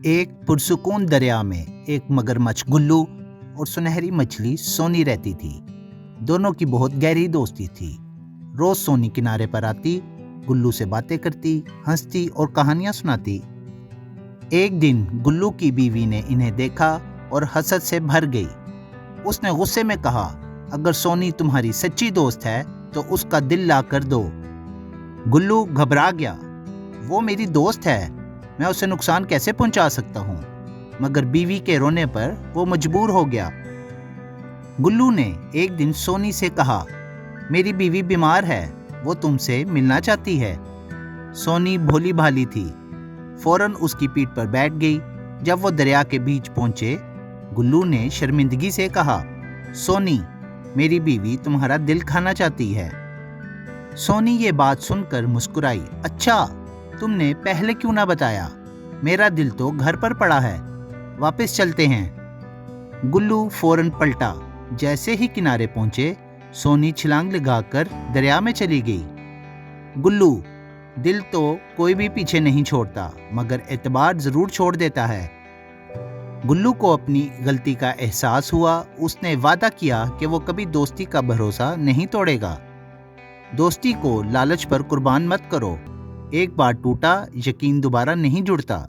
ایک پرسکون دریا میں ایک مگرمچھ گلو اور سنہری مچھلی سونی رہتی تھی۔ دونوں کی بہت گہری دوستی تھی۔ روز سونی کنارے پر آتی، گلو سے باتیں کرتی، ہنستی اور کہانیاں سناتی۔ ایک دن گلو کی بیوی نے انہیں دیکھا اور حسد سے بھر گئی۔ اس نے غصے میں کہا، اگر سونی تمہاری سچی دوست ہے تو اس کا دل لا کر دو۔ گلو گھبرا گیا، وہ میری دوست ہے، میں اسے نقصان کیسے پہنچا سکتا ہوں؟ مگر بیوی کے رونے پر وہ مجبور ہو گیا۔ گلو نے ایک دن سونی سے کہا، میری بیوی بیمار ہے، وہ تم سے ملنا چاہتی ہے۔ سونی بھولی بھالی تھی، فوراً اس کی پیٹھ پر بیٹھ گئی۔ جب وہ دریا کے بیچ پہنچے، گلو نے شرمندگی سے کہا، سونی، میری بیوی تمہارا دل کھانا چاہتی ہے۔ سونی یہ بات سن کر مسکرائی، اچھا، تم نے پہلے کیوں نہ بتایا؟ میرا دل تو گھر پر پڑا ہے، واپس چلتے ہیں۔ گلو فوراً پلٹا۔ جیسے ہی کنارے پہنچے، سونی چھلانگ لگا کر دریا میں چلی گئی۔ گلو، دل تو کوئی بھی پیچھے نہیں چھوڑتا، مگر اعتبار ضرور چھوڑ دیتا ہے۔ گلو کو اپنی غلطی کا احساس ہوا۔ اس نے وعدہ کیا کہ وہ کبھی دوستی کا بھروسہ نہیں توڑے گا۔ دوستی کو لالچ پر قربان مت کرو، ایک بار ٹوٹا یقین دوبارہ نہیں جڑتا۔